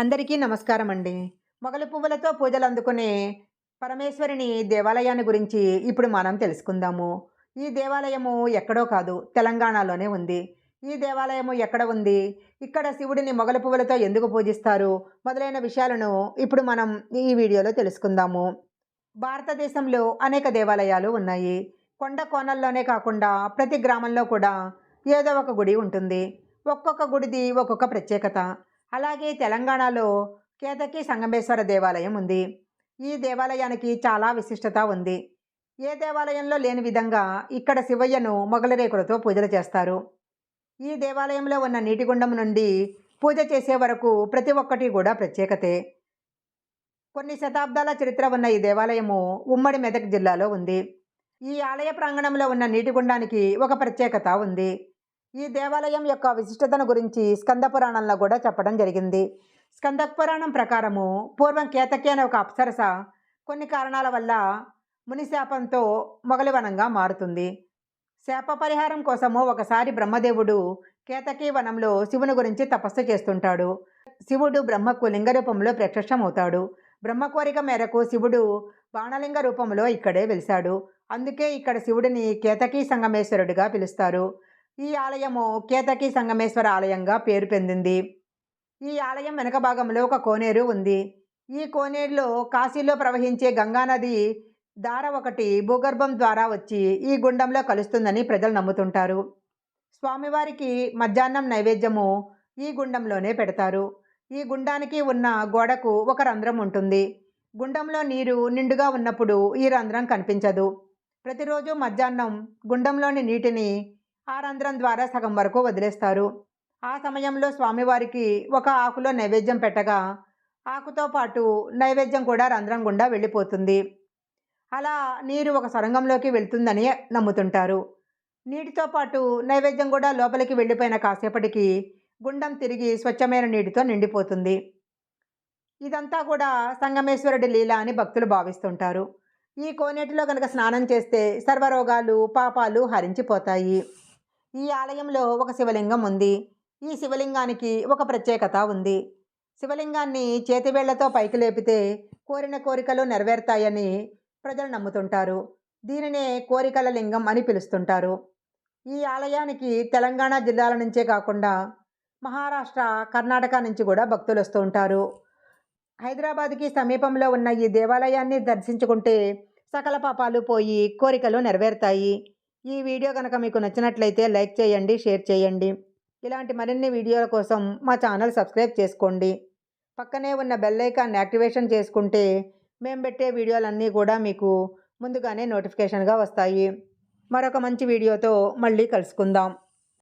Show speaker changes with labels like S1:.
S1: అందరికీ నమస్కారం అండి. మొగలి పువ్వులతో పూజలు అందుకునే పరమేశ్వరిని దేవాలయాన్ని గురించి ఇప్పుడు మనం తెలుసుకుందాము. ఈ దేవాలయము ఎక్కడో కాదు, తెలంగాణలోనే ఉంది. ఈ దేవాలయము ఎక్కడ ఉంది? ఇక్కడ శివుడిని మొగలి పువ్వులతో ఎందుకు పూజిస్తారు? మొదలైన విషయాలను ఇప్పుడు మనం ఈ వీడియోలో తెలుసుకుందాము. భారతదేశంలో అనేక దేవాలయాలు ఉన్నాయి. కొండ కోణల్లోనే కాకుండా ప్రతి గ్రామంలో కూడా ఏదో ఒక గుడి ఉంటుంది. ఒక్కొక్క గుడిది ఒక్కొక్క ప్రత్యేకత. అలాగే తెలంగాణలో కేతకి సంగమేశ్వర దేవాలయం ఉంది. ఈ దేవాలయానికి చాలా విశిష్టత ఉంది. ఏ దేవాలయంలో లేని విధంగా ఇక్కడ శివయ్యను మొగలి రేకులతో పూజలు చేస్తారు. ఈ దేవాలయంలో ఉన్న నీటి గుండం నుండి పూజ చేసే వరకు ప్రతి ఒక్కటి కూడా ప్రత్యేకతే. కొన్ని శతాబ్దాల చరిత్ర ఉన్న ఈ దేవాలయము ఉమ్మడి మెదక్ జిల్లాలో ఉంది. ఈ ఆలయ ప్రాంగణంలో ఉన్న నీటి గుండానికి ఒక ప్రత్యేకత ఉంది. ఈ దేవాలయం యొక్క విశిష్టతను గురించి స్కంద పురాణంలో కూడా చెప్పడం జరిగింది. స్కంద పురాణం ప్రకారము పూర్వం కేతకి అనే ఒక అప్సరస కొన్ని కారణాల వల్ల మునిశాపంతో మొగలివనంగా మారుతుంది. శాప పరిహారం కోసము ఒకసారి బ్రహ్మదేవుడు కేతకీ వనంలో శివుని గురించి తపస్సు చేస్తుంటాడు. శివుడు బ్రహ్మకు లింగ రూపంలో ప్రత్యక్షమవుతాడు. బ్రహ్మ కోరిక మేరకు శివుడు బాణలింగ రూపంలో ఇక్కడే వెలిశాడు. అందుకే ఇక్కడ శివుడిని కేతకీ సంగమేశ్వరుడిగా పిలుస్తారు. ఈ ఆలయము కేతకీ సంగమేశ్వర ఆలయంగా పేరు పొందింది. ఈ ఆలయం వెనక భాగంలో ఒక కోనేరు ఉంది. ఈ కోనేరులో కాశీలో ప్రవహించే గంగానది దార ఒకటి భూగర్భం ద్వారా వచ్చి ఈ గుండంలో కలుస్తుందని ప్రజలు నమ్ముతుంటారు. స్వామివారికి మధ్యాహ్నం నైవేద్యము ఈ గుండంలోనే పెడతారు. ఈ గుండానికి ఉన్న గోడకు ఒక రంధ్రం ఉంటుంది. గుండంలో నీరు నిండుగా ఉన్నప్పుడు ఈ రంధ్రం కనిపించదు. ప్రతిరోజు మధ్యాహ్నం గుండంలోని నీటిని ఆ రంధ్రం ద్వారా సగం వరకు వదిలేస్తారు. ఆ సమయంలో స్వామివారికి ఒక ఆకులో నైవేద్యం పెట్టగా ఆకుతో పాటు నైవేద్యం కూడా రంధ్రం గుండా వెళ్ళిపోతుంది. అలా నీరు ఒక సొరంగంలోకి వెళ్తుందని నమ్ముతుంటారు. నీటితో పాటు నైవేద్యం కూడా లోపలికి వెళ్ళిపోయిన కాసేపటికి గుండం తిరిగి స్వచ్ఛమైన నీటితో నిండిపోతుంది. ఇదంతా కూడా సంగమేశ్వరుడి లీల అని భక్తులు భావిస్తుంటారు. ఈ కోనేటిలో కనుక స్నానం చేస్తే సర్వరోగాలు పాపాలు హరించిపోతాయి. ఈ ఆలయంలో ఒక శివలింగం ఉంది. ఈ శివలింగానికి ఒక ప్రత్యేకత ఉంది. శివలింగాన్ని చేతివేళ్లతో పైకి లేపితే కోరిన కోరికలు నెరవేరుతాయని ప్రజలు నమ్ముతుంటారు. దీనినే కోరికల లింగం అని పిలుస్తుంటారు. ఈ ఆలయానికి తెలంగాణ జిల్లాల నుంచే కాకుండా మహారాష్ట్ర, కర్ణాటక నుంచి కూడా భక్తులు వస్తూ ఉంటారు. హైదరాబాద్కి సమీపంలో ఉన్న ఈ దేవాలయాన్ని దర్శించుకుంటే సకల పాపాలు పోయి కోరికలు నెరవేరుతాయి. ఈ వీడియో కనుక మీకు నచ్చినట్లయితే లైక్ చేయండి, షేర్ చేయండి. ఇలాంటి మరిన్ని వీడియోల కోసం మా ఛానల్ సబ్స్క్రైబ్ చేసుకోండి. పక్కనే ఉన్న బెల్ ఐకాన్ని యాక్టివేషన్ చేసుకుంటే మేము పెట్టే వీడియోలన్నీ కూడా మీకు ముందుగానే నోటిఫికేషన్గా వస్తాయి. మరొక మంచి వీడియోతో మళ్ళీ కలుసుకుందాం.